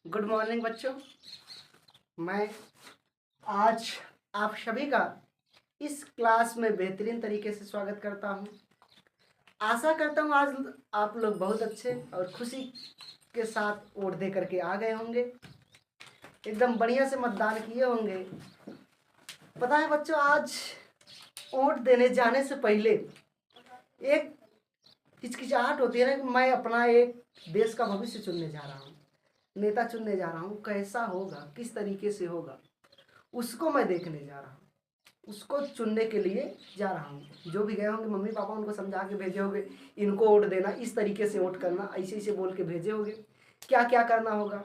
Good morning बच्चों। मैं आज आप सभी का इस क्लास में बेहतरीन तरीके से स्वागत करता हूं। आशा करता हूं आज आप लोग बहुत अच्छे और खुशी के साथ वोट दे करके आ गए होंगे, एकदम बढ़िया से मतदान किए होंगे। पता है बच्चों, आज वोट देने जाने से पहले एक हिचकिचाहट होती है ना कि मैं अपना एक देश का भविष्य चुनने जा रहा हूँ, नेता चुनने जा रहा हूँ, कैसा होगा, किस तरीके से होगा, उसको मैं देखने जा रहा हूँ, उसको चुनने के लिए जा रहा हूँ। जो भी गए होंगे मम्मी पापा उनको समझा के भेजे होंगे, इनको वोट देना, इस तरीके से वोट करना, ऐसे ऐसे बोल के भेजे होंगे, क्या क्या करना होगा।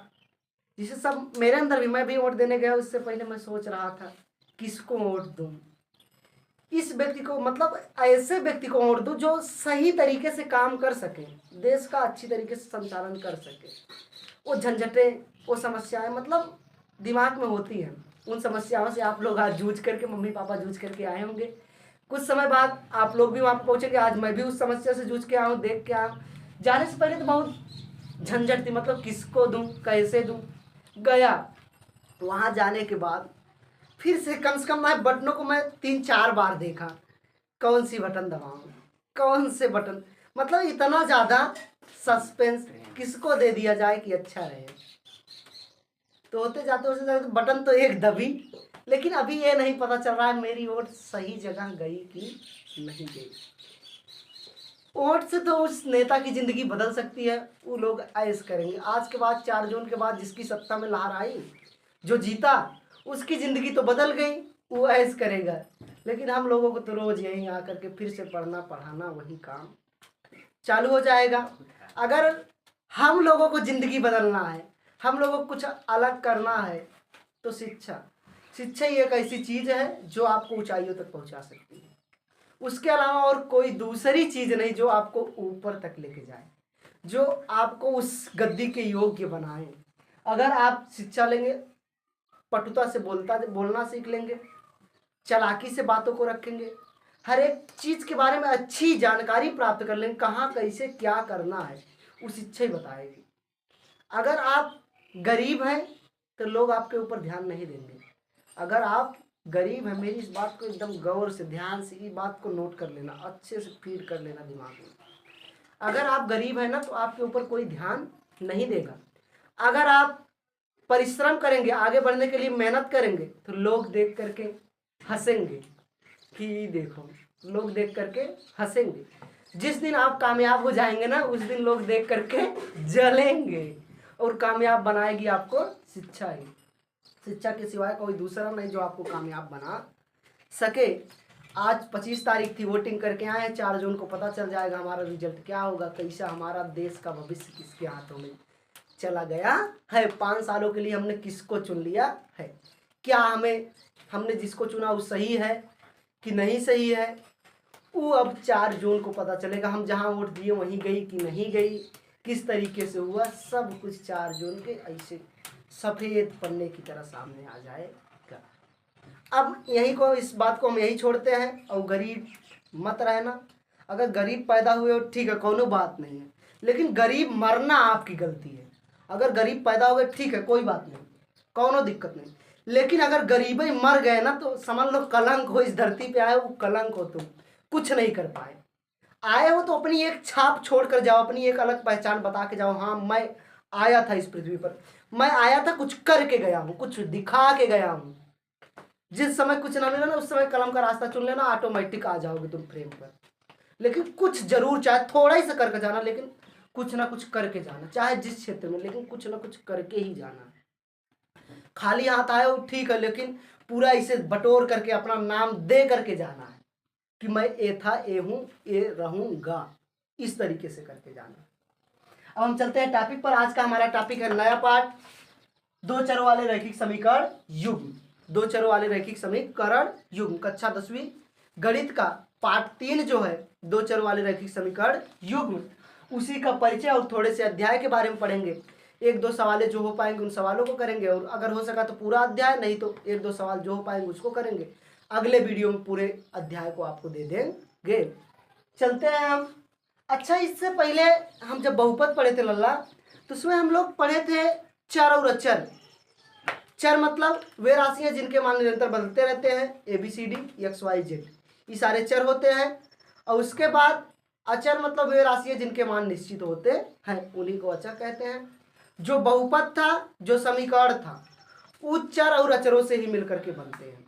जिसे सब मेरे अंदर भी, मैं भी वोट देने गया उससे पहले मैं सोच रहा था किसको वोट दूँ, इस व्यक्ति को, मतलब ऐसे व्यक्ति को वोट दूँ जो सही तरीके से काम कर सके, देश का अच्छी तरीके से संचालन कर सके। वो झंझटें, वो समस्याएं मतलब दिमाग में होती हैं, उन समस्याओं से आप लोग आज जूझ करके, मम्मी पापा जूझ करके आए होंगे। कुछ समय बाद आप लोग भी वहाँ पहुँचेंगे। आज मैं भी उस समस्या से जूझ के आया हूँ, देख के आया हूँ। जाने से पहले तो बहुत झंझट थी, मतलब किसको दूँ, कैसे दूँ। गया वहाँ जाने के बाद फिर से कम मैं बटनों को मैं 3-4 बार देखा, कौन सी बटन दबाऊँ, कौन से बटन, मतलब इतना ज़्यादा सस्पेंस, किसको दे दिया जाए कि अच्छा रहे। तो होते जाते बटन तो एक दबी, लेकिन अभी ये नहीं पता चल रहा है मेरी वोट सही जगह गई कि नहीं गई। वोट से तो उस नेता की जिंदगी बदल सकती है, वो लोग ऐश करेंगे। आज के बाद 4 जून के बाद जिसकी सत्ता में लहर आई, जो जीता, उसकी ज़िंदगी तो बदल गई, वो ऐश करेगा। लेकिन हम लोगों को तो रोज़ यहीं आकर के फिर से पढ़ना पढ़ाना वही काम चालू हो जाएगा। अगर हम लोगों को ज़िंदगी बदलना है, हम लोगों को कुछ अलग करना है, तो शिक्षा ही एक ऐसी चीज़ है जो आपको ऊंचाइयों तक पहुंचा सकती है। उसके अलावा और कोई दूसरी चीज़ नहीं जो आपको ऊपर तक लेके जाए, जो आपको उस गद्दी के योग्य बनाए। अगर आप शिक्षा लेंगे, पटुता से बोलना सीख लेंगे, चालाकी से बातों को रखेंगे, हर एक चीज़ के बारे में अच्छी जानकारी प्राप्त कर लेंगे, कहाँ कैसे क्या करना है, वो शिक्षा ही बताएगी। अगर आप गरीब हैं तो लोग आपके ऊपर ध्यान नहीं देंगे। अगर आप गरीब हैं, मेरी इस बात को एकदम गौर से, ध्यान से, इस बात को नोट कर लेना, अच्छे से फीड कर लेना दिमाग में। अगर आप गरीब हैं ना तो आपके ऊपर कोई ध्यान नहीं देगा। अगर आप परिश्रम करेंगे, आगे बढ़ने के लिए मेहनत करेंगे, तो लोग देख करके हंसेंगे कि देखो, लोग देख करके हंसेंगे। जिस दिन आप कामयाब हो जाएंगे ना, उस दिन लोग देख करके जलेंगे। और कामयाब बनाएगी आपको शिक्षा ही, शिक्षा के सिवाय कोई दूसरा नहीं जो आपको कामयाब बना सके। आज 25 तारीख थी, वोटिंग करके आए हैं, 4 जून को पता चल जाएगा हमारा रिजल्ट क्या होगा, कैसा हमारा देश का भविष्य किसके हाथों में चला गया है। 5 सालों के लिए हमने किसको चुन लिया है, क्या हमने जिसको चुना वो सही है कि नहीं सही है, वो अब 4 जून को पता चलेगा। हम जहाँ वोट दिए वहीं गई कि नहीं गई, किस तरीके से हुआ, सब कुछ 4 जून के ऐसे सफ़ेद पन्ने की तरह सामने आ जाएगा। अब यही को, इस बात को हम यही छोड़ते हैं। और गरीब मत रहना। अगर गरीब पैदा हुए हो ठीक है, कोनो बात नहीं है, लेकिन गरीब मरना आपकी गलती है। अगर गरीब पैदा हो गए ठीक है, कोई बात नहीं, कोनो दिक्कत नहीं, लेकिन अगर गरीब ही मर गए ना तो समझ लो कलंक हो, इस धरती पे आए वो कलंक हो, तुम कुछ नहीं कर पाए। आए हो तो अपनी एक छाप छोड़ कर जाओ, अपनी एक अलग पहचान बता के जाओ, हाँ मैं आया था इस पृथ्वी पर, मैं आया था, कुछ करके गया हूँ, कुछ दिखा के गया हूँ। जिस समय कुछ ना मिला ना, उस समय कलम का रास्ता चुन लेना, ऑटोमेटिक आ जाओगे तुम फ्रेम पर। लेकिन कुछ जरूर, चाहे थोड़ा ही से करके जाना, लेकिन कुछ ना कुछ करके जाना, चाहे जिस क्षेत्र में, लेकिन कुछ ना कुछ करके ही जाना। खाली हाथ आए हो ठीक है, लेकिन पूरा इसे बटोर करके अपना नाम दे करके जाना है कि मैं ये था, ये हूँ, ये रहूँगा, इस तरीके से करके जाना। अब हम चलते हैं टॉपिक पर। आज का हमारा टॉपिक है नया पार्ट, 2 चरों वाले रैखिक समीकरण युग्म। 2 चरों वाले रैखिक समीकरण युग्म, कक्षा 10वीं गणित का पार्ट 3 जो है, 2 चरों वाले रैखिक समीकरण युग्म, उसी का परिचय और थोड़े से अध्याय के बारे में पढ़ेंगे। 1-2 सवालें जो हो पाएंगे उन सवालों को करेंगे, और अगर हो सका तो पूरा अध्याय, नहीं तो 1-2 सवाल जो हो पाएंगे उसको करेंगे। अगले वीडियो में पूरे अध्याय को आपको दे देंगे। चलते हैं हम। अच्छा, इससे पहले हम जब बहुपद पढ़े थे लल्ला, तो उसमें हम लोग पढ़े थे चर और अचर। चर मतलब वे राशियां जिनके मान निरंतर बदलते रहते हैं, ABCD XYZ, ये सारे चर होते हैं। और उसके बाद अचर मतलब वे राशियां जिनके मान निश्चित होते हैं, उन्हीं को अचर कहते हैं। जो बहुपद था, जो समीकरण था, उस चर और अचरों से ही मिलकर के बनते हैं।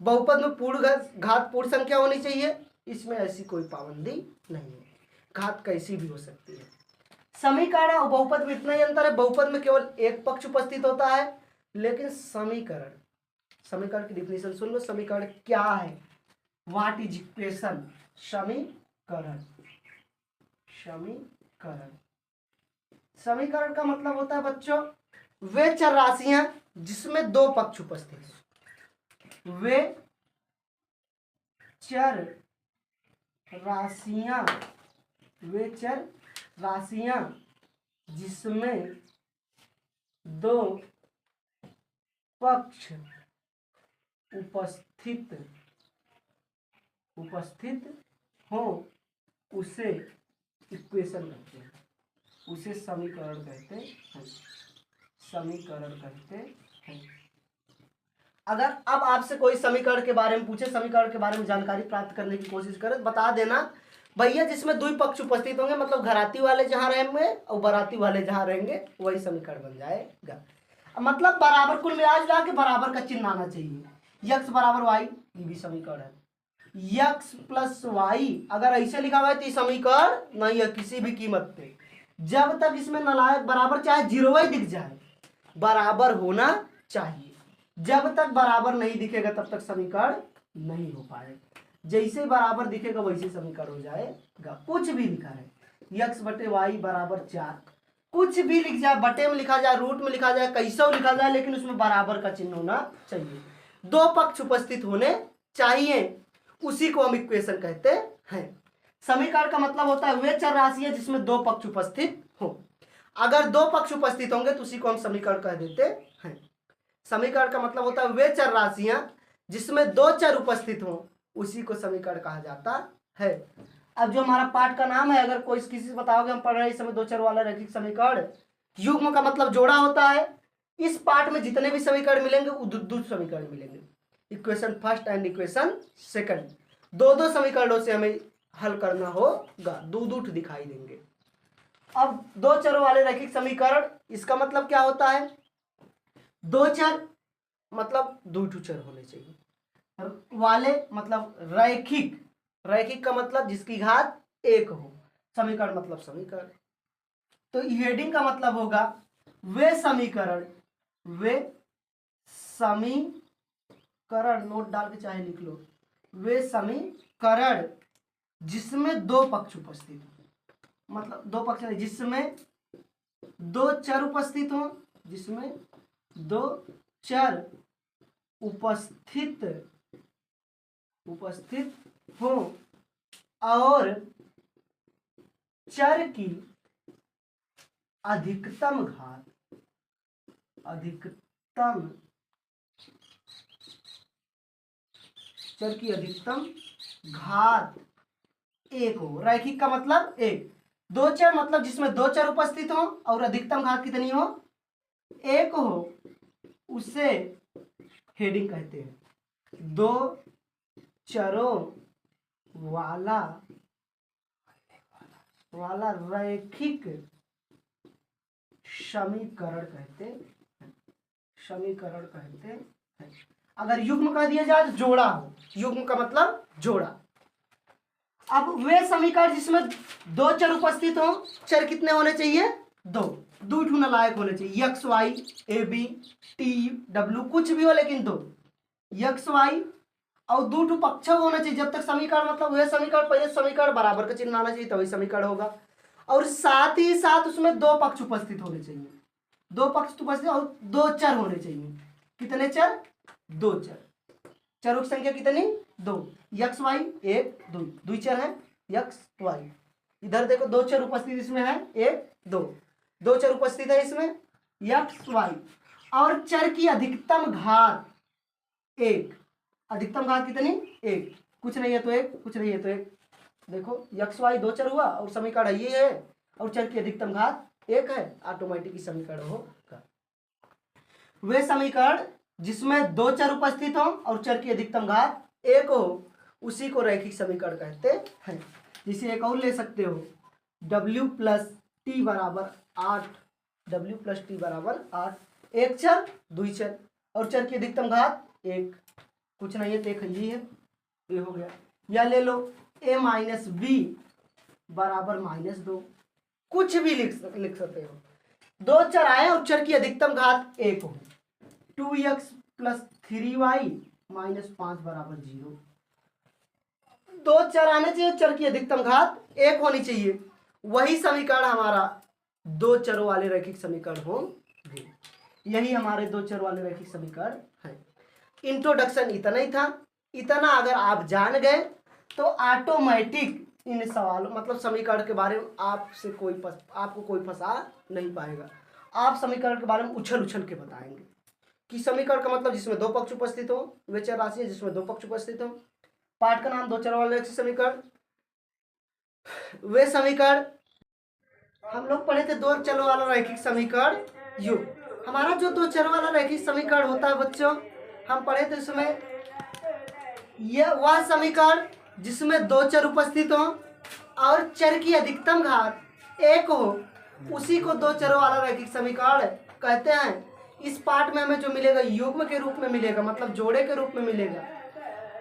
बहुपद में पूर्ण घात पूर्ण संख्या होनी चाहिए, इसमें ऐसी कोई पाबंदी नहीं है, घात कैसी भी हो सकती है। समीकरण और बहुपद में इतना ही अंतर है, बहुपद में केवल एक पक्ष उपस्थित होता है, लेकिन समीकरण, समीकरण की डिफिनेशन सुन लो, समीकरण क्या है, व्हाट इज इक्वेशन, समीकरण। समीकरण, समीकरण का मतलब होता है बच्चों वे चर राशियां जिसमें दो पक्ष उपस्थित हैं, वे चर राशियां, वे चर राशियां जिसमें दो पक्ष उपस्थित हो, उसे इक्वेशन कहते हैं, उसे समीकरण कहते हैं, समीकरण कहते हैं। अगर अब आपसे कोई समीकरण के बारे में पूछे, समीकरण के बारे में जानकारी प्राप्त करने की कोशिश करे, बता देना भैया जिसमें दो पक्ष उपस्थित होंगे, मतलब घराती वाले जहां रहेंगे और बाराती वाले जहां रहेंगे वही समीकरण बन जाएगा। मतलब बराबर, कुल मिला जुला के बराबर का चिन्ह आना चाहिए। यक्स बराबर वाई, ये भी समीकरण है। यक्स प्लस वाई अगर ऐसे लिखा हुआ है तो ये समीकरण नहीं है किसी भी कीमत पे। जब तक इसमें नालायक बराबर चाहे जीरो ही दिख जाए, बराबर होना चाहिए। जब तक बराबर नहीं दिखेगा तब तक समीकरण नहीं हो पाएगा। जैसे बराबर दिखेगा वैसे समीकरण हो जाएगा। कुछ भी लिखा है, यक्स बटे वाई बराबर 4, कुछ भी लिख जाए, बटे में लिखा जाए, रूट में लिखा जाए, कैसे लिखा जाए, लेकिन उसमें बराबर का चिन्ह होना चाहिए, दो पक्ष उपस्थित होने चाहिए, उसी को हम इक्वेशन कहते हैं। समीकरण का मतलब होता है वे चर राशियां जिसमें दो पक्ष उपस्थित हो। अगर दो पक्ष उपस्थित होंगे तो उसी को हम समीकरण कह देते हैं। समीकरण का मतलब होता है वे चर राशियां जिसमें दो चर उपस्थित हो, उसी को समीकरण कहा जाता है। अब जो हमारा पाठ का नाम है, अगर कोई किसी से बताओगे हम पढ़ रहे हैं इस समय दो चर वाला रैखिक समीकरण, युग्म का मतलब जोड़ा होता है। इस पाठ में जितने भी समीकरण मिलेंगे वो दो समीकरण मिलेंगे, equation first and equation second, दो दो समीकरणों से हमें हल करना होगा, दो दिखाई देंगे। अब दो चरों वाले रैखिक समीकरण, इसका मतलब क्या होता है, दो चर मतलब दो चर होने चाहिए, वाले मतलब रैखिक, रैखिक का मतलब जिसकी घात एक हो, समीकरण मतलब समीकरण। तो हेडिंग का मतलब होगा वे समीकरण, वे समीकरण, नोट डाल के चाहे लिख लो, वे समीकरण जिसमें दो पक्ष उपस्थित हो, मतलब दो पक्ष नहीं, जिसमें दो चर उपस्थित हो, जिसमें दो चर उपस्थित हो और चर की अधिकतम घात, चर की अधिकतम घात एक हो। रैखिक का मतलब एक, दो चर मतलब जिसमें दो चर उपस्थित हो और अधिकतम घात कितनी हो, एक हो, उसे हेडिंग कहते हैं। दो चरों वाला रैखिक समीकरण कहते हैं, समीकरण कहते हैं। अगर युग्म कह दिया जाए तो जोड़ा हो, युग्म का मतलब जोड़ा। अब वे समीकरण जिसमें दो चर उपस्थित हो, चर कितने होने चाहिए, दो, दो ठूना लायक होने चाहिए, X Y A B T W कुछ भी हो लेकिन दो, यक्स वाई और दो ठू पक्ष होना चाहिए। जब तक समीकरण मतलब वह समीकरण, पहले समीकरण बराबर का चिन्ह आना चाहिए तभी समीकरण होगा। और साथ ही साथ उसमें दो पक्ष उपस्थित होने चाहिए, दो पक्ष उपस्थित और दो चर होने चाहिए। कितने चर, दो चर, चरों की संख्या कितनी, दो, यक्स वाई एक दो, दो चर है यक्स वाई। इधर देखो दो चर उपस्थित इसमें है, एक दो, दो चर उपस्थित है इसमें यक्स वाई, और चर की अधिकतम घात एक, अधिकतम घात कितनी, एक, कुछ नहीं है तो एक, कुछ नहीं है तो एक। देखो यक्स वाई दो चर हुआ और समीकरण ये है और चर की अधिकतम घात एक है, ऑटोमेटिक समीकरण होगा। वे समीकरण जिसमें दो चर उपस्थित हो और चर की अधिकतम घात 1 हो उसी को रैखिक समीकरण कहते हैं। जिसे एक और ले सकते हो, w प्लस टी बराबर 8, w प्लस टी बराबर 8, एक चर दुई चर और चर की अधिकतम घात 1, कुछ नहीं है तो एक ही है, ये हो गया। या ले लो a माइनस बी बराबर -2, कुछ भी लिख सकते हो। दो चर आए और चर की अधिकतम घात 1 हो, 2x प्लस 3y माइनस 5 बराबर 0। दो चर आने चाहिए, चर की अधिकतम घात 1 होनी चाहिए, वही समीकरण हमारा दो चरों वाले रैखिक समीकरण होंगे। यही हमारे दो चर वाले रैखिक समीकरण है। इंट्रोडक्शन इतना ही था। इतना अगर आप जान गए तो ऑटोमेटिक इन सवालों मतलब समीकरण के बारे में आपको कोई फंसा नहीं पाएगा। आप समीकरण के बारे में उछल उछल के बताएंगे कि समीकरण का मतलब जिसमें दो पक्ष उपस्थित हो, वे चर राशि है जिसमें दो पक्ष उपस्थित हो। पाठ का नाम दो चर वाले रैखिक समीकरण। वे समीकरण हम लोग पढ़े थे दो चर वाला रैखिक समीकरण युग। हमारा जो दो चर वाला रैखिक समीकरण होता है बच्चों, हम पढ़े थे इसमें यह वह समीकरण जिसमें दो चर उपस्थित हो और चर की अधिकतम घात 1 हो, उसी को दो चरों वाला रैखिक समीकरण कहते हैं। इस पाठ में हमें जो मिलेगा युग्म के रूप में मिलेगा, मतलब जोड़े के रूप में मिलेगा।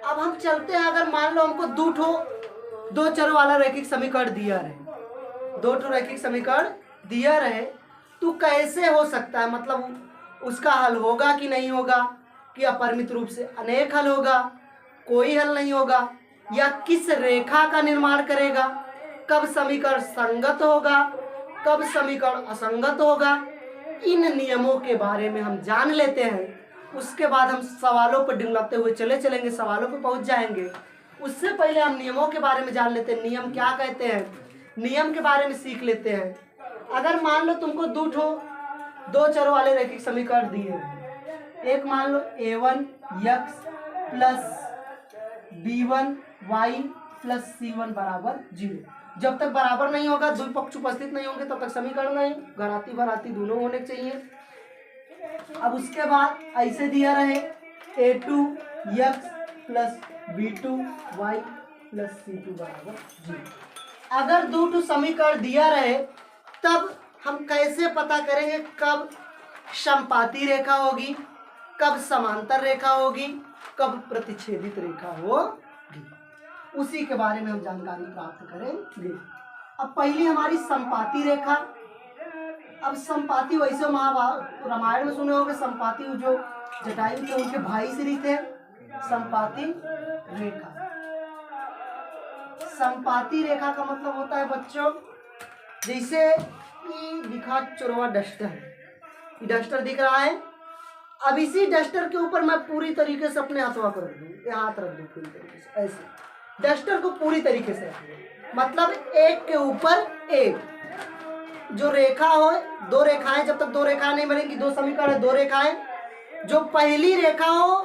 अब हम चलते हैं, अगर मान लो हमको दो चरों वाला रैखिक समीकरण दिया रहे, दो ठो रैखिक समीकरण दिया रहे, तो कैसे हो सकता है, मतलब उसका हल होगा कि नहीं होगा, कि अपरिमित रूप से अनेक हल होगा, कोई हल नहीं होगा, या किस रेखा का निर्माण करेगा, कब समीकरण संगत होगा, कब समीकरण असंगत होगा, इन नियमों के बारे में हम जान लेते हैं। उसके बाद हम सवालों पर डिंगलाते हुए चलेंगे, सवालों पर पहुंच जाएंगे। उससे पहले हम नियमों के बारे में जान लेते हैं, नियम क्या कहते हैं, नियम के बारे में सीख लेते हैं। अगर मान लो तुमको दो चरों वाले रैखिक समीकरण दिए, एक मान लो a1 x plus b1 y plus c1 बराबर 0। जब तक बराबर नहीं होगा, दो पक्ष उपस्थित नहीं होंगे, तब तक समीकरण नहीं, घराती भराती दोनों होने चाहिए। अब उसके बाद ऐसे दिया रहे a2 x plus b2 y plus c2 बराबर 0। अगर दो समीकरण दिया रहे तब हम कैसे पता करेंगे कब समपाती रेखा होगी, कब समांतर रेखा होगी, कब प्रतिच्छेदित रेखा होगी, उसी के बारे में हम जानकारी प्राप्त करेंगे। अब पहली हमारी समपाती रेखा। अब समपाती वैसे महाभारत रामायण में सुने होंगे, समपाती जो जटायु थे उनके भाई श्री थे, समपाती रेखा। समपाती रेखा का मतलब होता है बच्चों, जैसे दिखा चुरवा डस्टर, डस्टर दिख रहा है। अब इसी डस्टर के ऊपर मैं पूरी तरीके से अपने हाथवा को रख दूँ, यहाँ हाथ रख दूँ पूरी तरीके से, ऐसे डस्टर को पूरी तरीके से रख दूँ, मतलब एक के ऊपर एक जो रेखा हो, दो रेखाएं, जब तक दो रेखाएं नहीं बनेंगी, दो समीकरण है, दो रेखाएं, जो पहली रेखा हो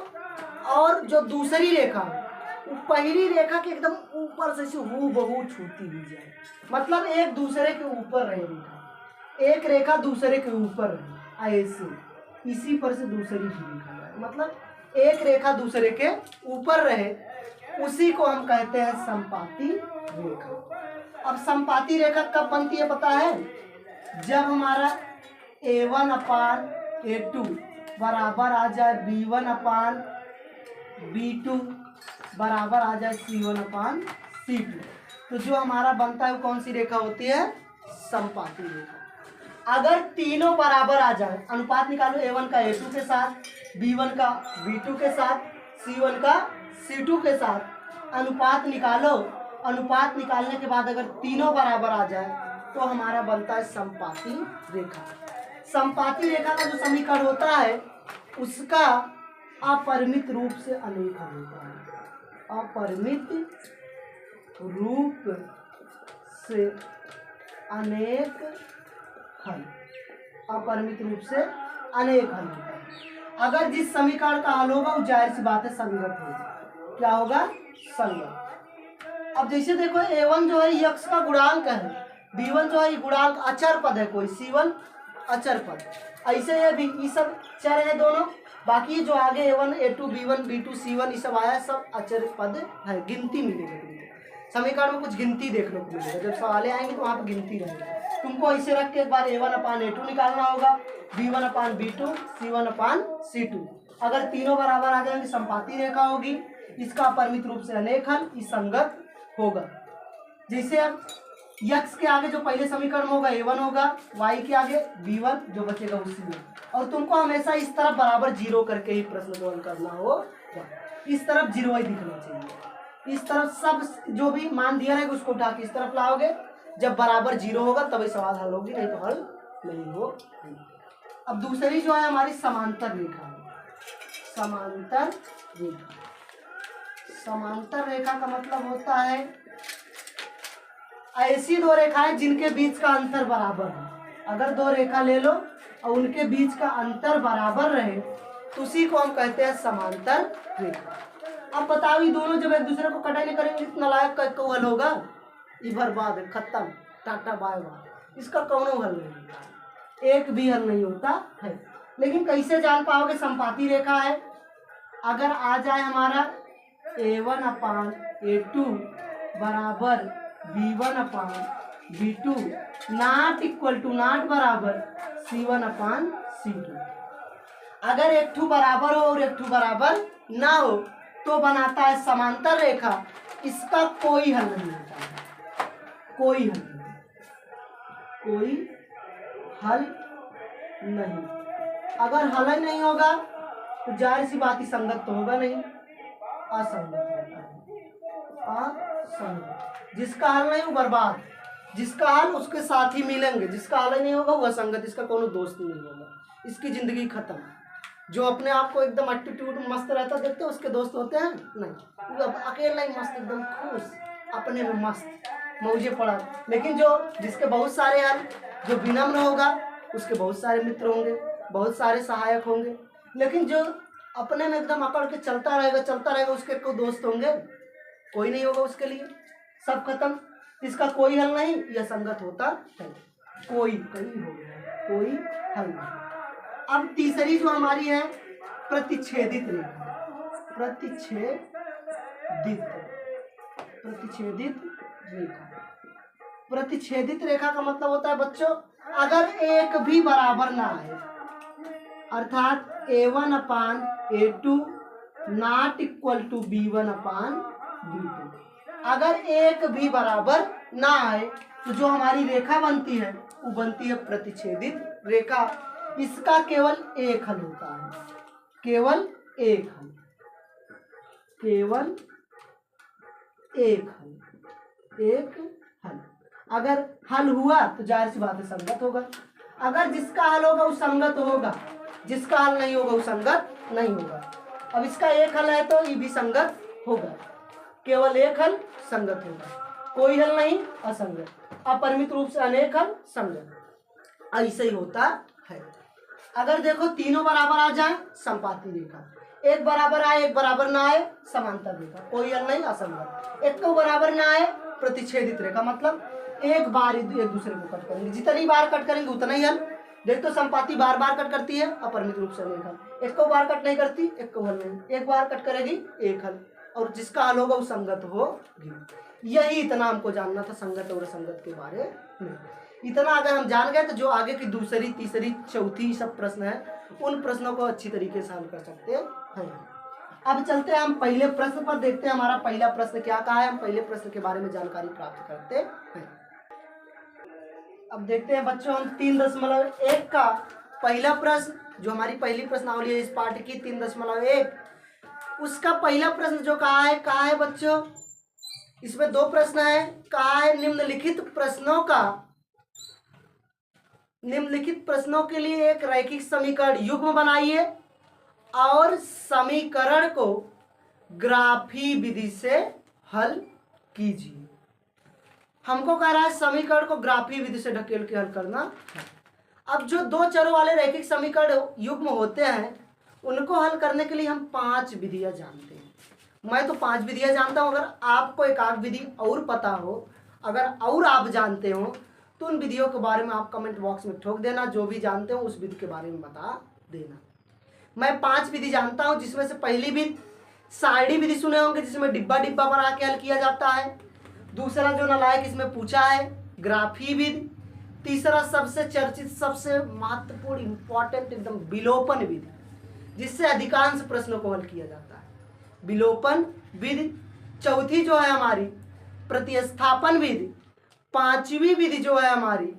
और जो दूसरी रेखा हो, पहली रेखा के एकदम ऊपर से हूबहू छूती हुई जाए, मतलब एक दूसरे के ऊपर रहे रेखा, एक रेखा दूसरे के ऊपर रहे, ऐसे इसी पर से दूसरी भी रेखा जाए, मतलब एक रेखा दूसरे के ऊपर रहे, उसी को हम कहते हैं समपाती रेखा। अब समपाती रेखा कब बनती है पता है, जब हमारा a1 अपान a2 बराबर आ जाए b1 अपान b2 बराबर आ जाए c1 अपान c2, तो जो हमारा बनता है वो कौन सी रेखा होती है, समपाती रेखा। अगर तीनों बराबर आ जाए, अनुपात निकालो a1 का a2 के साथ, b1 का b2 के साथ, c1 का c2 के साथ, अनुपात निकालो। अनुपात निकालने के बाद अगर तीनों बराबर आ जाए तो हमारा बनता है समपाती रेखा। समपाती रेखा का जो समीकरण होता है उसका अपरिमित रूप से अनेक हल होता है, अपरिमित रूप से अनेक हल, अपरिमित रूप से अनेक हल होता है। अगर जिस समीकरण का हल होगा वो जाहिर सी बात है संगत होगा, क्या होगा, संगत। अब जैसे देखो a1 जो है यक्ष का गुणांक है, b1 जो है गुणांक अचर पद है कोई, c1 अचर पद। ऐसे ये भी ये सब चर है दोनों, बाकी जो आगे A1 A2 B1 B2 C1 ये सब आया सब अचर पद है, गिनती मिलेगी तुमको। समीकरण में कुछ गिनती देखने को मिलेगा, जब सवाल आएंगे तो वहाँ पर गिनती रहेगी। तुमको ऐसे रख के एक बार A1/A2 निकालना होगा, B1/B2 C1/C2। अगर तीनों बराबर आ जाएंगे संपाती रेखा होगी, इसका अपरिमित रूप से अनेक हल, इस संगत होगा। जैसे अब x के आगे जो पहले समीकरण होगा A1 होगा, y के आगे B1 जो बचेगा उसी में। और तुमको हमेशा इस तरफ बराबर जीरो करके ही प्रश्न को हल करना होगा। इस तरफ जीरो ही दिखना चाहिए, इस तरफ सब जो भी मान दिया रहेगा उसको उठा के इस तरफ लाओगे। जब बराबर जीरो होगा तभी सवाल हल होगी, नहीं तो हल नहीं हो। अब दूसरी जो है हमारी समांतर रेखा है। समांतर रेखा, समांतर रेखा का मतलब होता है ऐसी दो रेखाएं जिनके बीच का अंतर बराबर है। अगर दो रेखा ले लो और उनके बीच का अंतर बराबर रहे तो उसी को हम कहते हैं समांतर रेखा। अब बताओ ये दोनों जब एक दूसरे को कटाई नहीं करेंगे इतना लायक का हल होगा? ये बर्बाद है, खत्म, टाटा बाय बाय, इसका कौनो हल नहीं होता, एक भी हल नहीं होता है। लेकिन कैसे जान पाओगे संपाती रेखा है? अगर आ जाए हमारा A1/A2 बराबर B1/B2 not equal to not बराबर C1/C2। अगर एक ठू बराबर हो और एक ठू बराबर ना हो तो बनाता है समांतर रेखा। इसका कोई हल नहीं होता है, कोई हल नहीं, कोई हल नहीं। अगर हल ही नहीं होगा तो जाहिर सी बात ही संगत तो होगा नहीं, असंगत होता है, असंगत। जिसका हल नहीं वो बर्बाद, जिसका हल उसके साथ ही मिलेंगे, जिसका हल ही नहीं होगा वो असंगत, इसका कोनो दोस्त नहीं होगा, इसकी जिंदगी खत्म। जो अपने आप को एकदम एटीट्यूड मस्त रहता देखते हैं उसके दोस्त होते हैं नहीं, वो अकेला ही मस्त एकदम खुश अपने में मस्त मौजे पड़ा। लेकिन जो जिसके बहुत सारे हल, जो विनम्र होगा उसके बहुत सारे मित्र होंगे, बहुत सारे सहायक होंगे। लेकिन जो अपने में एकदम अकड़ के चलता रहेगा उसके कोई दोस्त होंगे? कोई नहीं होगा उसके लिए, सब खत्म। इसका कोई हल नहीं, यह संगत होता है, कोई कहीं हो गया, कोई हल नहीं। अब तीसरी जो हमारी है प्रतिच्छेदित रेखा। प्रतिच्छेदित रेखा, प्रतिच्छेदित रेखा का मतलब होता है बच्चों अगर एक भी बराबर ना आए, अर्थात A1/A2 not equal to B1/B2। अगर एक भी बराबर ना आए तो जो हमारी रेखा बनती है वो बनती है प्रतिच्छेदित रेखा। इसका केवल एक हल होता है, केवल एक हल, केवल एक हल, एक हल। अगर हल हुआ तो जाहिर सी बात है संगत होगा। अगर जिसका हल होगा वो संगत होगा, जिसका हल नहीं होगा वो संगत नहीं होगा। अब इसका एक हल है तो ये भी संगत होगा, केवल एक हल संगत होगा, कोई हल नहीं असंगत, अपरिमित रूप से अनेक हल संगत, ऐसे ही होता है। अगर देखो तीनों बराबर आ जाए संपाती रेखा, एक बराबर आए एक बराबर ना आए समांतर रेखा, कोई हल नहीं असंगत, एक तो बराबर ना आए प्रतिच्छेदित रेखा, मतलब एक बार एक दूसरे को कट करेंगे, जितनी बार कट करेंगे उतना ही हल। देख तो संपाती बार बार कट करती है, अपरिमित रूप से अनेक हल। एक को बार कट नहीं करती, एक को हल नहीं, एक बार कट करेगी एक हल, और जिसका हल होगा वो संगत होगी। यही इतना हमको जानना था संगत और असंगत के बारे में। इतना अगर हम जान गए तो जो आगे की दूसरी तीसरी चौथी सब प्रश्न है उन प्रश्नों को अच्छी तरीके से हल कर सकते हैं। अब चलते हैं हम पहले प्रश्न पर, देखते हैं हमारा पहला प्रश्न क्या कहा है। हम पहले प्रश्न के बारे में जानकारी प्राप्त करते हैं। अब देखते हैं बच्चों हम 3.1 का पहला प्रश्न, जो हमारी पहली प्रश्नावली है इस पाठ की 3.1, उसका पहला प्रश्न जो कहा है बच्चों, इसमें दो प्रश्न है। कहा है निम्नलिखित प्रश्नों के लिए एक रैखिक समीकरण युग्म बनाइए और समीकरण को ग्राफी विधि से हल कीजिए। हमको कह रहा है समीकरण को ग्राफी विधि से ढकेल के हल करना। अब जो दो चरों वाले रैखिक समीकरण युग्म होते हैं उनको हल करने के लिए हम 5 विधियां जानते हैं। मैं तो 5 विधियां जानता हूं, अगर आपको एक आध विधि और पता हो, अगर और आप जानते हो तो उन विधियों के बारे में आप कमेंट बॉक्स में ठोक देना, जो भी जानते हो उस विधि के बारे में बता देना। मैं 5 विधि जानता हूं, जिसमें से पहली विधि सारणी विधि सुने होंगे, जिसमें डिब्बा डिब्बा बना के हल किया जाता है। दूसरा जो नालायक इसमें पूछा है, ग्राफी विधि। तीसरा सबसे चर्चित, सबसे महत्वपूर्ण, इंपॉर्टेंट एकदम, विलोपन विधि, जिससे अधिकांश प्रश्नों को हल किया जाता है, विलोपन विधि। चौथी जो है हमारी प्रतिस्थापन विधि। पांचवी विधि जो है हमारी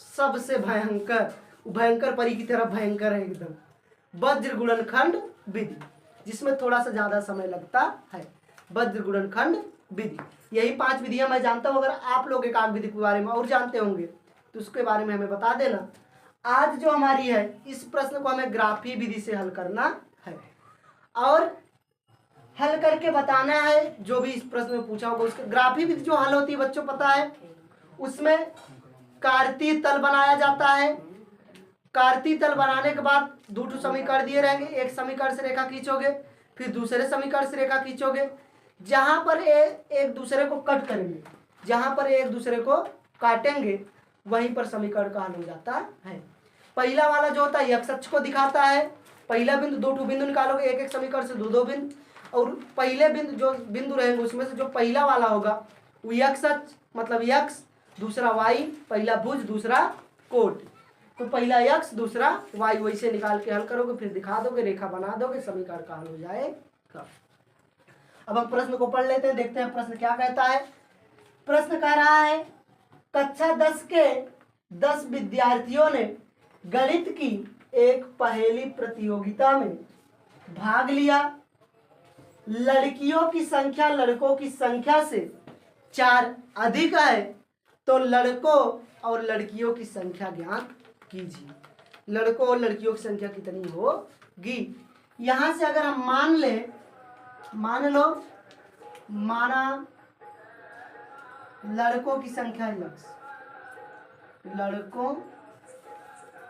सबसे भयंकर, भयंकर परी की तरह भयंकर है एकदम, वज्र गुणनखंड विधि, जिसमें थोड़ा सा ज्यादा समय लगता है, वज्र गुणनखंड विधि। यही 5 विधियां मैं जानता हूं। अगर आप लोग एक आध विधि के बारे में और जानते होंगे तो उसके बारे में हमें बता देना। आज जो हमारी है, इस प्रश्न को हमें ग्राफी विधि से हल करना है और हल करके बताना है। जो भी इस प्रश्न में पूछा होगा उसके ग्राफी विधि जो हल होती है बच्चों पता है, उसमें कार्तीय तल बनाया जाता है। कार्तीय तल बनाने के बाद 2 समीकरण दिए रहेंगे, एक समीकरण से रेखा खींचोगे, फिर दूसरे समीकरण से रेखा खींचोगे, जहां पर एक दूसरे को कट करेंगे, जहां पर एक दूसरे को काटेंगे वहीं पर समीकरण का हल हो जाता है। पहला वाला जो होता है x अक्ष को दिखाता है, पहला बिंदु, 2 बिंदु निकालोगे, एक एक समीकरण से 2 बिंदु, और पहले बिंदु जो बिंदु रहेंगे उसमें से जो पहला वाला होगा वो x अक्ष मतलब x, दूसरा y, पहला भुज दूसरा कोट, तो पहला x दूसरा y, वैसे निकाल के हल करोगे, फिर दिखा दोगे, रेखा बना दोगे, समीकरण का हल हो जाएगा। अब हम प्रश्न को पढ़ लेते हैं, देखते हैं प्रश्न क्या कहता है। प्रश्न कह रहा है, कक्षा 10 के 10 विद्यार्थियों ने गणित की एक पहेली प्रतियोगिता में भाग लिया। लड़कियों की संख्या लड़कों की संख्या से 4 अधिक है, तो लड़कों और लड़कियों की संख्या ज्ञात कीजिए। लड़कों और लड़कियों की संख्या कितनी होगी। यहां से अगर हम मान लो माना लड़कों की संख्या x, लड़कों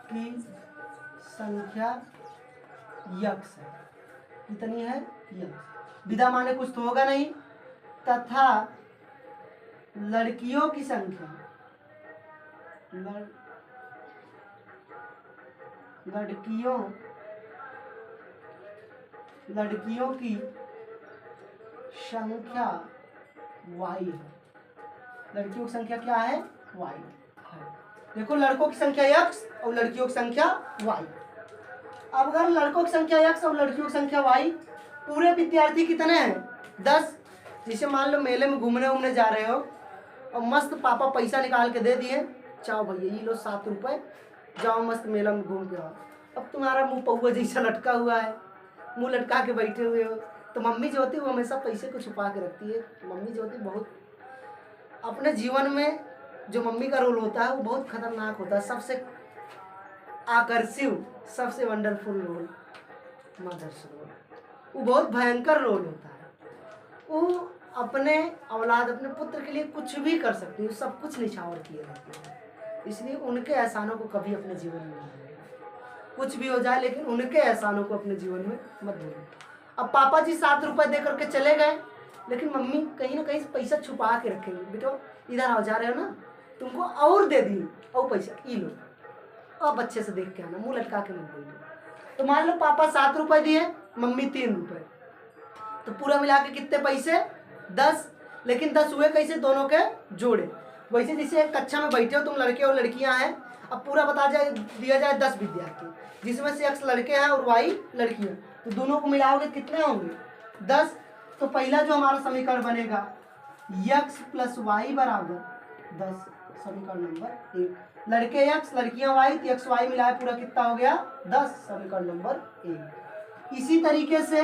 की संख्या x है, कितनी है x, विधा माने कुछ तो होगा नहीं, तथा लड़कियों की संख्या लड़कियों की संख्या y है। लड़कियों की संख्या क्या है, y है। देखो लड़कों की संख्या x और लड़कियों की संख्या y। अब अगर लड़कों की संख्या x और लड़कियों की संख्या y, पूरे विद्यार्थी कितने हैं 10। जैसे मान लो मेले में घूमने जा रहे हो और मस्त पापा पैसा निकाल के दे दिए, चाओ भैया ये लो 7 रुपए, जाओ मस्त मेला में घूम के आओ। अब तुम्हारा मुंह पौवा जैसा लटका हुआ है, मुंह लटका के बैठे हुए हो, तो मम्मी जो होती है वो हमेशा पैसे को छुपा के रखती है। मम्मी जो होती है बहुत अपने जीवन में, जो मम्मी का रोल होता है वो बहुत खतरनाक होता है, सबसे आकर्षित, सबसे वंडरफुल रोल मदर्स रोल, वो बहुत भयंकर रोल होता है। वो अपने औलाद, अपने पुत्र के लिए कुछ भी कर सकती है, सब कुछ निछावर किए रहते हैं। इसलिए उनके एहसानों को कभी अपने जीवन में मत भूलना। कुछ भी हो जाए लेकिन उनके एहसानों को अपने जीवन में मत भूलना। अब पापा जी 7 रुपए दे करके चले गए, लेकिन मम्मी कहीं ना कहीं पैसा छुपा के रखेंगे, बेटो इधर आओ, जा रहे हो ना, तुमको और दे दी और पैसा ई लो, अब अच्छे से देख के आना, मुंह लटका के मत बोलो। तो मान लो पापा 7 रुपए दिए, मम्मी 3 रुपए, तो पूरा मिला के कितने पैसे 10। लेकिन 10 हुए कैसे, दोनों के जोड़े। वैसे जैसे एक कक्षा में बैठे हो तुम, लड़के और लड़कियां हैं, अब पूरा दिया जाए 10 विद्यार्थी, जिसमें से x लड़के हैं और y लड़कियां, तो दोनों को मिलाओगे कितने होंगे 10। तो पहला जो हमारा समीकरण बनेगा x प्लस y बराबर 10, समीकरण नंबर 1। लड़के x लड़कियां y, तो x y मिलाए पूरा कितना हो गया 10, समीकरण नंबर 1। इसी तरीके से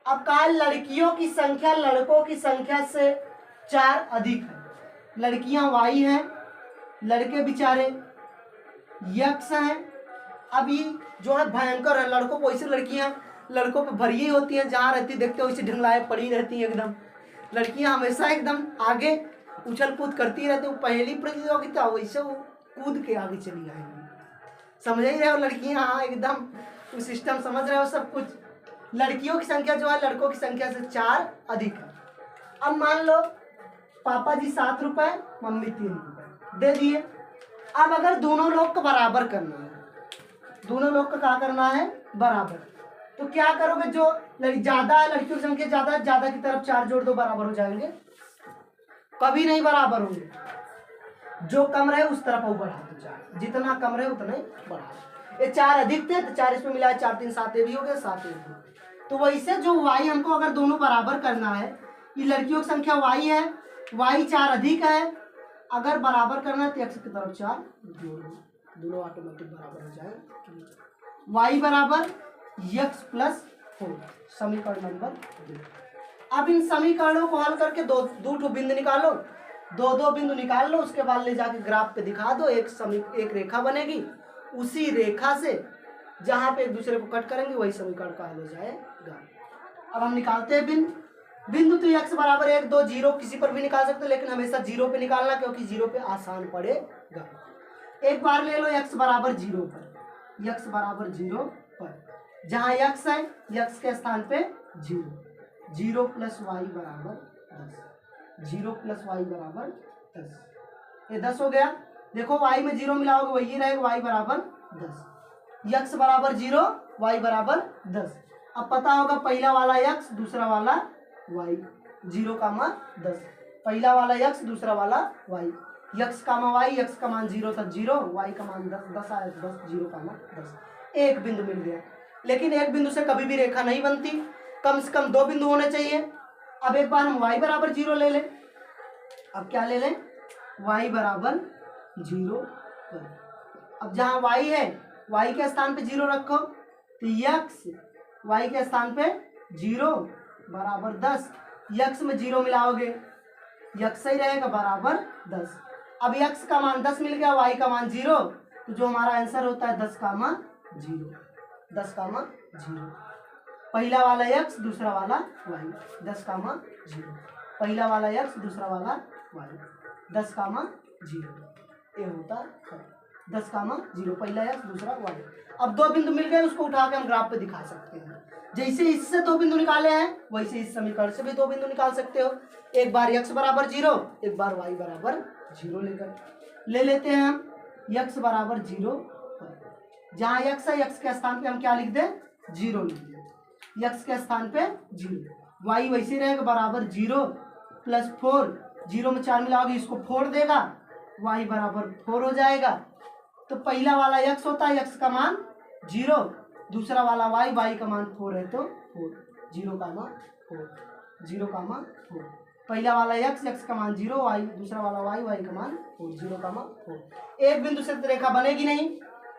अब कहा लड़कियों की संख्या लड़कों की संख्या से 4 अधिक है। लड़कियां y हैं, लड़के बेचारे x हैं। अब ये जो है भयंकर है, लड़कों को वैसे लड़कियां लड़कों पे भरी होती हैं, जहाँ रहती देखते हो वैसे ढंगलाए पड़ी रहती हैं एकदम। लड़कियां हमेशा एकदम आगे उछल कूद करती रहती है, पहली प्रतियोगिता वैसे वो कूद के आगे चली जाएंगी। समझ ही रहे हो लड़कियां, हाँ एकदम सिस्टम समझ रहे हो सब कुछ। लड़कियों की संख्या जो है लड़कों की संख्या से 4 अधिक है। अब मान लो पापा जी 7 रुपए, मम्मी 3 रुपए दे दिए, अब अगर दोनों लोग को बराबर करना है, दोनों लोग का क्या करना है, बराबर, तो क्या करोगे, जो ज्यादा है, लड़कियों की संख्या ज्यादा है, ज्यादा की तरफ 4 जोड़ दो, बराबर हो जाएंगे, कभी नहीं बराबर होंगे। जो कम रहे उस तरफ वो बढ़ा दो, 4 जितना कम रहे उतना ही बढ़ा दो। ये 4 अधिक थे तो 4 इसमें मिला, 4 3 7 भी हो गया, 7 भी। तो वैसे जो y हमको अगर दोनों बराबर करना है, ये लड़कियों की संख्या y है, y 4 अधिक है, अगर बराबर करना है तो x की तरफ 4 जोड़ दो, दोनों ऑटोमेटिक बराबर हो जाएगा। y बराबर x प्लस 4, समीकरण नंबर 2। अब इन समीकरणों को हल करके दो ठो बिंदु निकालो, दो बिंदु निकाल लो, उसके बाद ले जाके ग्राफ पे दिखा दो, एक रेखा बनेगी, उसी रेखा से जहां पे एक दूसरे को कट करेंगे वही समीकरण का हल हो जाएगा। अब हम निकालते हैं बिंदु तो x बराबर 1 2 0 किसी पर भी निकाल सकते हो, लेकिन हमेशा 0 पे निकालना, क्योंकि 0 पे आसान पड़ेगा। एक बार ले लो x बराबर 0 पर, x बराबर 0 पर जहां x है, x के स्थान पे 0, 0 प्लस वाई बराबर 10, 0 प्लस वाई बराबर 10, ये 10 हो गया। देखो y में 0 मिलाओगे वही रहेगा, y बराबर 10, x बराबर 0, y बराबर 10। अब पता होगा पहला वाला x दूसरा वाला y, 0 का मान 10, पहला वाला x दूसरा वाला y, x का मान y, x का मान 0 तक 0, y का मान 10, 10 आया 10, 0 का मान 10। एक बिंदु मिल गया, लेकिन एक बिंदु से कभी भी रेखा नहीं बनती, कम से कम 2 बिंदु होने चाहिए। अब एक बार हम y बराबर 0 ले लें, अब क्या ले लें, y बराबर 0 पर, अब जहां y है y के स्थान पे 0 रखो, तो x y के स्थान पे 0 बराबर 10, x में 0 मिलाओगे x ही रहेगा बराबर 10। अब x का मान 10 मिल गया, y का मान 0, तो जो हमारा आंसर होता है 10 का मान 0, 10 का मान 0, पहला वाला x दूसरा वाला y, 10 का मान 0, पहला वाला x दूसरा वाला y, 10 का मान 0, ये होता है 10 का मान 0, पहला x दूसरा y। अब 2 बिंदु मिल गए, उसको उठा के हम ग्राफ पे दिखा सकते हैं। जैसे इससे 2 बिंदु निकाले हैं वैसे इस समीकरण से भी 2 बिंदु निकाल सकते हो, एक बार x बराबर 0, एक बार y बराबर 0 लेकर ले लेते हैं हम x बराबर 0 पर, जहां x है x के स्थान पे हम क्या लिख दें, 0 लिख दें, x के स्थान पे 0, y वैसे रहेगा बराबर 0 प्लस 4, 0 में 4 मिलाओगे इसको 4 देगा, y बराबर 4 हो जाएगा। तो पहला वाला x होता है, x का मान 0, दूसरा वाला y का मान 4 है तो 4, 0 का मान 4, 0 का मान 4, पहला वाला x का मान 0, y दूसरा वाला y का मान 4, 0 का मान 4। एक बिंदु से रेखा बनेगी नहीं,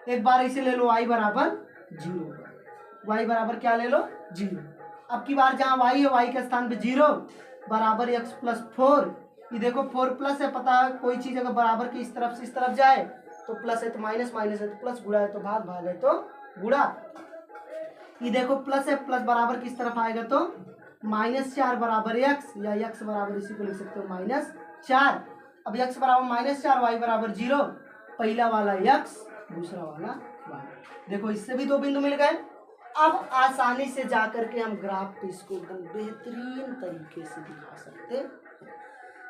एक बार इसे ले लो y बराबर 0, y बराबर क्या ले लो 0। अब की बार जहाँ y है y के स्थान पे 0 बराबर x प्लस 4, ये देखो 4 प्लस है, पता है कोई चीज अगर बराबर की इस तरफ से इस तरफ जाए तो प्लस है तो माइनस, माइनस है तो प्लस, गुणा है तो भाग, भाग है तो गुणा। ये देखो प्लस है, प्लस बराबर किस तरफ आएगा तो -4 बराबर x, या x बराबर इसी को लिख सकते हो -4। अब x बराबर -4, y बराबर 0, पहला वाला x दूसरा वाला y। देखो इससे भी 2 बिंदु मिल गए। अब आसानी से जाकर के हम ग्राफ पे इसको एकदम बेहतरीन तरीके से दिखा सकते।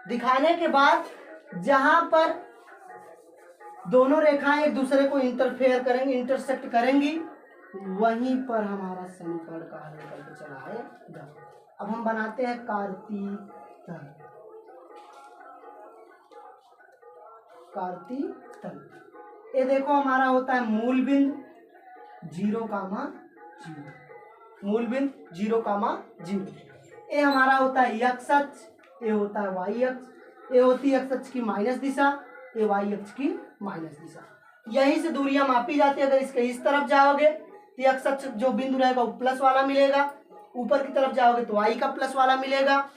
दिखाने के बाद जहां पर दोनों रेखाएं एक दूसरे को इंटरफेयर करेंगी, इंटरसेक्ट करेंगी, वहीं पर हमारा समीकरण का हल करके चला है। अब हम बनाते हैं कार्तीय तल, कार्तीय तल। ये देखो हमारा होता है मूल बिंदु 0, 0, मूल बिंदु 0, 0। ये हमारा होता है x अक्ष, ये होता है y अक्ष, ये होती है x अक्ष की माइनस दिशा, ये y अक्ष की माइनस दिशा। यहीं से दूरियां मापी जाती है। अगर इसके इस तरफ जाओगे तो x अक्ष जो बिंदु रहेगा वो प्लस वाला मिलेगा, ऊपर की तरफ जाओगे तो y का प्लस वाला मिलेगा,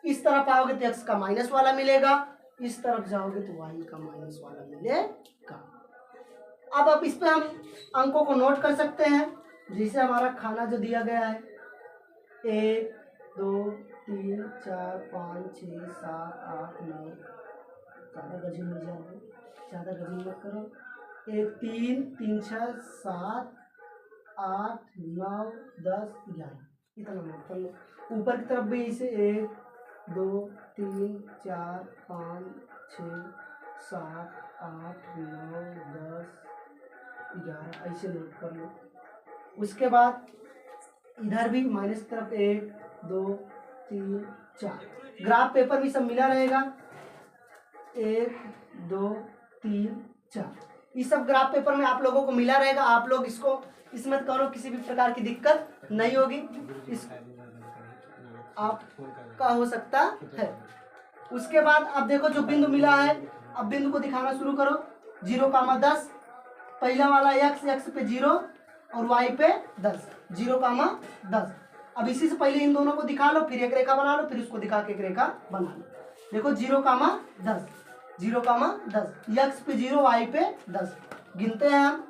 इस तरफ आओगे तो x का माइनस वाला मिलेगा, इस तरफ जाओगे तो y का माइनस वाला मिलेगा। अब इस पे हम अंकों को नोट कर सकते हैं, जैसे हमारा खाना जो दिया गया है 1 2 3 4 5 6 7 8 9, ज़्यादा गजी नहीं जाओगे, ज़्यादा गजी मत करो, 1 3 3 6 7 8 9 10 11, इतना नोट कर लो। ऊपर की तरफ भी इसे 1 2 3 4 5 6 7 8 9 10 11 ऐसे नोट कर लो। उसके बाद इधर भी माइनस की तरफ 1 2 3 4 ग्राफ पेपर भी सब मिला रहेगा। 1 2 3 4 ये सब ग्राफ पेपर में आप लोगों को मिला रहेगा। आप लोग इसको इसमें करो, किसी भी प्रकार की दिक्कत नहीं होगी। इस आपका हो सकता है। उसके बाद अब देखो जो बिंदु मिला है, अब बिंदु को दिखाना शुरू करो। 0,10 पहला वाला x पे 0 और y पे 10, 0,10। अब इसी से पहले इन दोनों को दिखा लो, फिर एक रेखा बना लो, फिर उसको दिखा के एक रेखा बना लो। देखो 0,10, 0,10, x पे 0 y पे 10। गिनते हैं हम।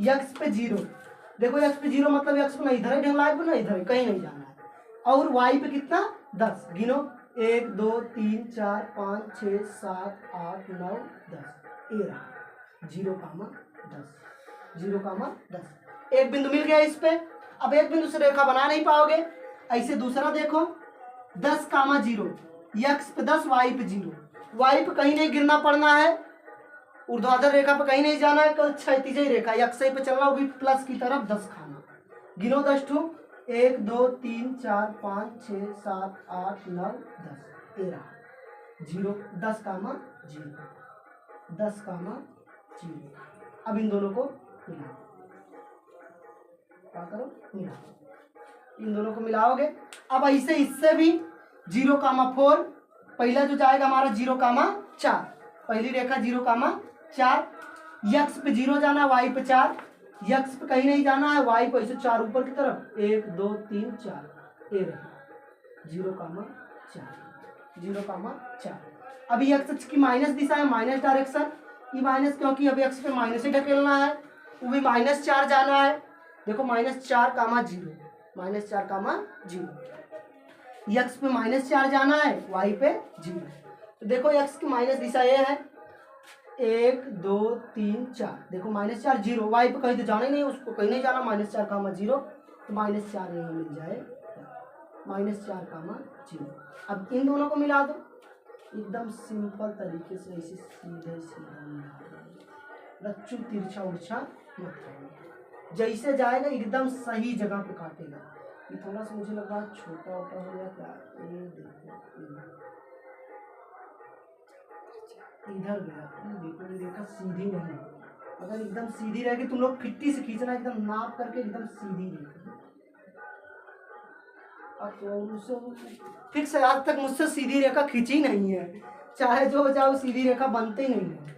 x पे 0, देखो x पे 0 मतलब x को ना इधर है ढंग लाए ना इधर है, कहीं नहीं जाना है। और y पे कितना 10, गिनो 1 2 3 4 5 6 7 8 9 10 ये रहा 0,10, 0,10। एक बिंदु मिल गया इस पे। अब एक बिंदु से रेखा बना नहीं पाओगे, ऐसे दूसरा देखो 10,0 x पे 10 y पे 0, y पे कहीं नहीं गिरना पड़ना है, ऊर्ध्वाधर रेखा पे कहीं नहीं जाना है, कल क्षैतिज रेखा अक्षय पे चलना, वो भी प्लस की तरफ 10 खाना। गिनो 10 ठू 1 2 3 4 5 6 7 8 9 10 ये रहा 0 10,0, 10,0। अब इन दोनों को मिलाओ, क्या करो मिलाओ, इन दोनों को मिलाओगे। अब ऐसे इससे भी 0,4 पहला जो जाएगा हमारा 0,4, पहली रेखा 0,4, x पे 0 जाना है, y पे 4, x पे कहीं नहीं जाना है, y पे ऐसे 4 ऊपर की तरफ 1 2 3 4 ये रहा 0,4, 0,4। अभी x की माइनस दिशा है, माइनस डायरेक्शन, ये माइनस क्योंकि अभी x पे माइनस ही ढकेलना है, वो भी -4 जाना है। देखो -4, -0, -4, x पे -4 जाना है, y पे 0। तो देखो x की माइनस दिशा ये है 1 2 3 4, देखो -4 0, y पे कहीं तो जाना ही नहीं, उसको कहीं नहीं जाना, -4, 0, तो -4 यही मिल जाए, -4, 0। अब इन दोनों को मिला दो एकदम सिंपल तरीके से, ऐसे सीधे सीधे रच्चू तिरछा उर्छा मत करो, जैसे जाएगा एकदम सही जगह पे काटेगा। ये थोड़ा सा मुझे लगा छोटा होता हो गया क्या, ये देखो इधर गया, देखो ये रेखा सीधी नहीं, अगर एकदम सीधी रहेगी तुम लोग फिट्टी से खींचना, एकदम नाप करके एकदम सीधी रेखा। अब तो फिक्स है, आज तक मुझसे सीधी रेखा खींची नहीं है, चाहे जो हो जाओ सीधी रेखा बनते ही नहीं है,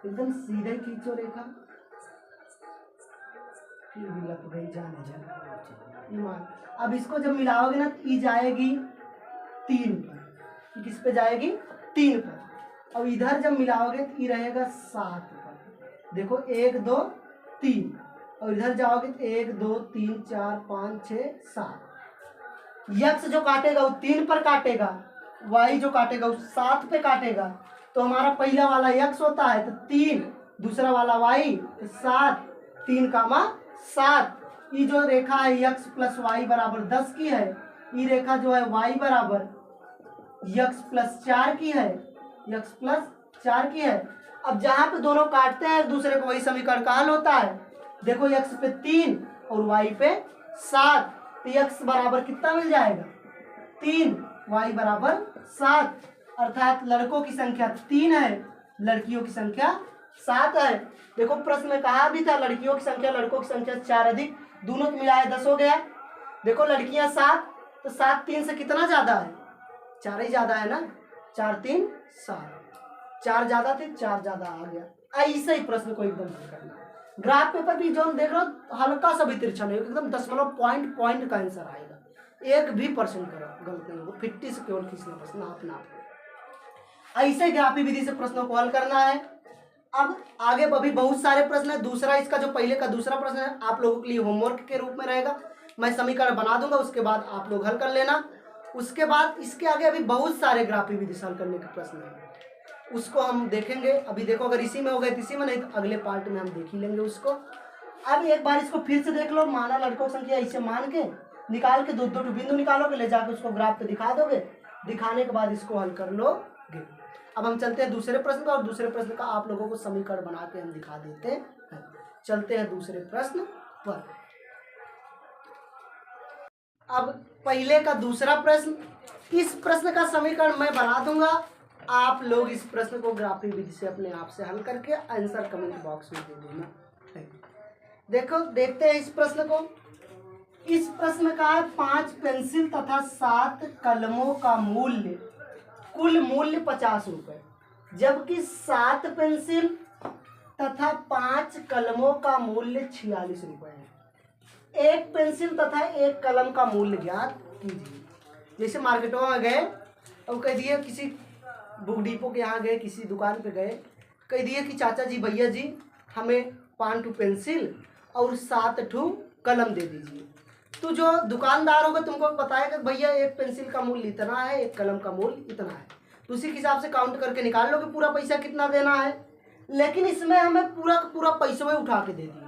एकदम सीधे खींचो रेखा। फिर भी लग गई जाने ईमान। अब इसको जब मिलाओगे ना, ई जाएगी 3 पर, किस पे जाएगी 3 पर। अब इधर जब मिलाओगे तो ई रहेगा 7 पर, देखो 1 2 3, और इधर जाओगे तो 1 2 3 4 5 6 7। x जो काटेगा वो 3 पर काटेगा, y जो काटेगा वो 7 पे काटेगा। तो हमारा पहला वाला x होता है तो 3, दूसरा वाला y तो 7, 3,7। ये जो रेखा है x प्लस वाई बराबर 10 की है, ये रेखा जो है y बराबर x प्लस 4 की है, x प्लस 4 की है। अब जहां पे दोनों काटते हैं एक दूसरे को, वही समीकरण का हल होता है। देखो x पे 3 और y पे 7, तो x बराबर कितना मिल जाएगा 3, y बराबर 7, अर्थात लड़कों की संख्या 3 है, लड़कियों की संख्या 7 है। देखो प्रश्न में कहा भी था लड़कियों की संख्या लड़कों की संख्या 4 अधिक, दोनों को मिलाया 10 हो गया। देखो लड़कियां 7, तो 7 3 से कितना ज्यादा है, 4 ही ज्यादा है ना, 4 3 7, 4 ज्यादा थे 4 ज्यादा आ गया। ऐसे ही प्रश्न को एकदम हल करना। ग्राफ पेपर भी जो देख रहे हो हल्का सा भी तिरछा नहीं, एकदम दशमलव पॉइंट का आंसर आएगा, 1% करो गलत नहीं होगा, 50 से केवल खींचना प्रश्न अपना। ऐसे ग्राफी विधि से प्रश्नों को हल करना है। अब आगे अभी बहुत सारे प्रश्न है, दूसरा इसका जो पहले का दूसरा प्रश्न है आप लोगों के लिए होमवर्क के रूप में रहेगा, मैं समीकरण बना दूंगा, उसके बाद आप लोग हल कर लेना। उसके बाद इसके आगे अभी बहुत सारे ग्राफी विधि से हल करने के प्रश्न है, उसको हम देखेंगे। अभी देखो अगर इसी में हो गए तो इसी में, नहीं तो अगले पार्ट में हम देख ही लेंगे उसको। अब एक बार इसको फिर से देख लो, माना लड़कों की संख्या ऐसे मान के निकाल के 2-2 बिंदु निकालोगे, ले जाकर उसको ग्राफ पे दिखा दोगे, दिखाने के बाद इसको हल कर लोगे। अब हम चलते हैं दूसरे प्रश्न का, और दूसरे प्रश्न का आप लोगों को समीकरण बना के हम दिखा देते हैं। चलते हैं दूसरे प्रश्न पर। अब पहले का दूसरा प्रश्न, इस प्रश्न का समीकरण मैं बना दूंगा, आप लोग इस प्रश्न को ग्राफिक विधि से अपने आप से हल करके आंसर कमेंट बॉक्स में दे देना। देखो देखते हैं इस प्रश्न को। इस प्रश्न का है 5 पेंसिल तथा 7 कलमों का मूल्य, कुल मूल्य 50 रुपए, जबकि 7 पेंसिल तथा 5 कलमों का मूल्य 46 रुपए है। एक पेंसिल तथा एक कलम का मूल्य ज्ञात कीजिए। जैसे मार्केटों में गए और कह दिए, किसी बुक डिपो के यहाँ गए, किसी दुकान पे गए, कह दिए कि चाचा जी भैया जी हमें 5 ठू पेंसिल और 7 ठू कलम दे दीजिए। तो जो दुकानदार होगा तुमको बताएगा भैया एक पेंसिल का मूल्य इतना है, एक कलम का मूल्य इतना है, तो उसी के हिसाब से काउंट करके निकाल लो कि पूरा पैसा कितना देना है। लेकिन इसमें हमें पूरा पैसा में उठा के दे दिए,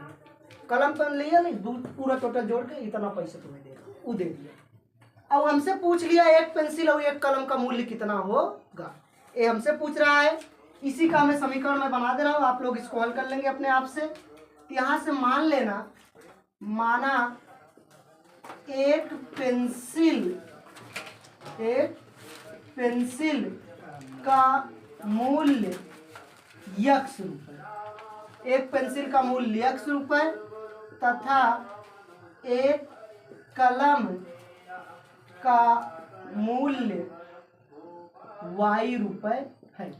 कलम पेन लिया नहीं, पूरा टोटल जोड़ के इतना पैसा तुम्हें देना, वो दे दिया। अब हमसे पूछ लिया एक पेंसिल और एक कलम का मूल्य कितना होगा, ये हमसे पूछ रहा है। इसी का हमें समीकरण में बना दे रहा हूँ, आप लोग इसको हल कर लेंगे अपने आप से। यहाँ से मान लेना, माना एक पेंसिल का मूल्य x रुपए, एक पेंसिल का मूल्य x रुपए तथा एक कलम का मूल्य y रुपए है।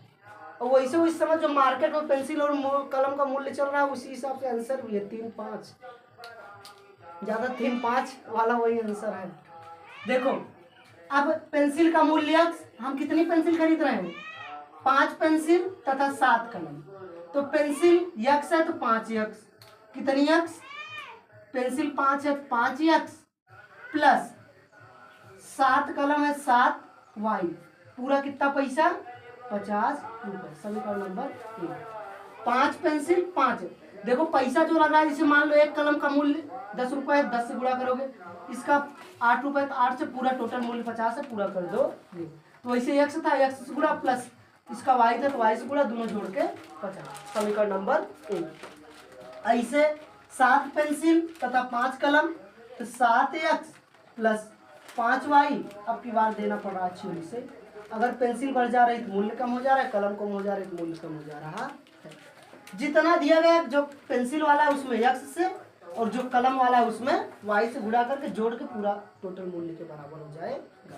और वैसे इस समय जो मार्केट में पेंसिल और कलम का मूल्य चल रहा है उसी हिसाब से आंसर भी है 3-5, ज्यादा 3-5 वाला वही आंसर है। देखो अब पेंसिल का मूल्य हम कितनी पेंसिल खरीद रहे हैं, 5 पेंसिल तथा 7 कलम। तो पेंसिल x है तो 5x, कितनी x, पेंसिल 5 है 5x प्लस 7 कलम है 7y, पूरा कितना पैसा 50 रुपए। समीकरण नंबर 5 पेंसिल 5, देखो पैसा जो लग रहा है, जैसे मान लो एक कलम का मूल्य 10 रुपए, 10 से गुणा करोगे, इसका 8 रुपए, तो 8 से पूरा टोटल मूल्य 50 है, पूरा कर दो। तो वैसे x था, x से गुणा प्लस इसका y था तो y से गुणा, दोनों जोड़ के 50। समीकरण नंबर 1। ऐसे 7 पेंसिल तथा 5 कलम तो 7x प्लस 5y, अब की बार देना पड़ रहा है 6 से। अगर पेंसिल बढ़ जा रही तो मूल्य कम हो जा रहा है, कलम कम हो जा रहा है तो मूल्य कम हो जा रहा है। जितना दिया गया जो पेंसिल वाला है उसमें x से, और जो कलम वाला है उसमें y से गुणा करके जोड़ के पूरा टोटल मूल्य के बराबर हो जाएगा।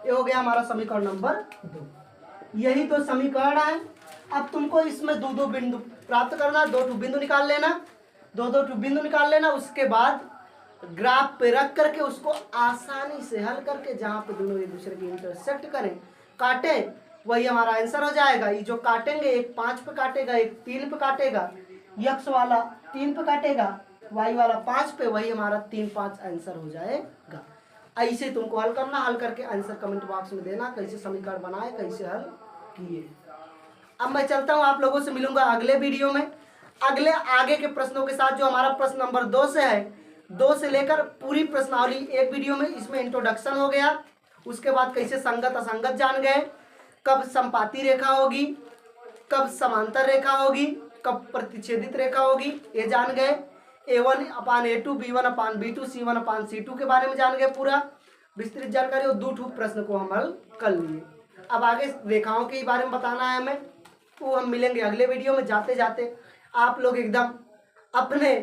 ये हो गया हमारा समीकरण नंबर 2। यही तो समीकरण है। अब तुमको इसमें 2-2 बिंदु प्राप्त करना, 2 बिंदु निकाल लेना, 2-2 बिंदु निकाल लेना। उसके बाद ग्राफ पे रख करके उसको आसानी से हल करके, जहाँ पे दोनों एक दूसरे के इंटरसेक्ट करें, काटे, वही हमारा आंसर हो जाएगा। ये जो काटेंगे, एक 5 पे काटेगा, एक 3 पे काटेगा, x वाला 3 पे काटेगा, y वाला 5 पे, वही हमारा 3-5 आंसर हो जाएगा। ऐसे तुमको हल करना, हल करके आंसर कमेंट बॉक्स में देना, कैसे समीकरण बनाए, कैसे हल किए। अब मैं चलता हूँ, आप लोगों से मिलूंगा अगले वीडियो में अगले आगे के प्रश्नों के साथ, जो हमारा प्रश्न नंबर 2 से है, 2 से लेकर पूरी प्रश्नावली एक वीडियो में। इसमें इंट्रोडक्शन हो गया, उसके बाद कैसे संगत असंगत जान गए, कब संपाती रेखा होगी, कब समांतर रेखा होगी, कब प्रतिच्छेदित रेखा होगी, ये जान गए। A1/A2, B1/B2, C1/C2 के बारे में जान गए, पूरा विस्तृत जानकारी, और 2 प्रश्न को हम हल कर लिए। अब आगे रेखाओं के बारे में बताना है हमें, वो हम मिलेंगे अगले वीडियो में। जाते जाते आप लोग एकदम अपने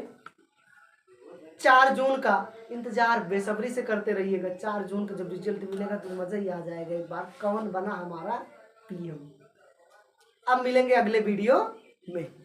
4 जून का इंतजार बेसब्री से करते रहिएगा। 4 जून का जब रिजल्ट मिलेगा तो मजा ही आ जाएगा, एक बार कौन बना हमारा PM। अब मिलेंगे अगले वीडियो में।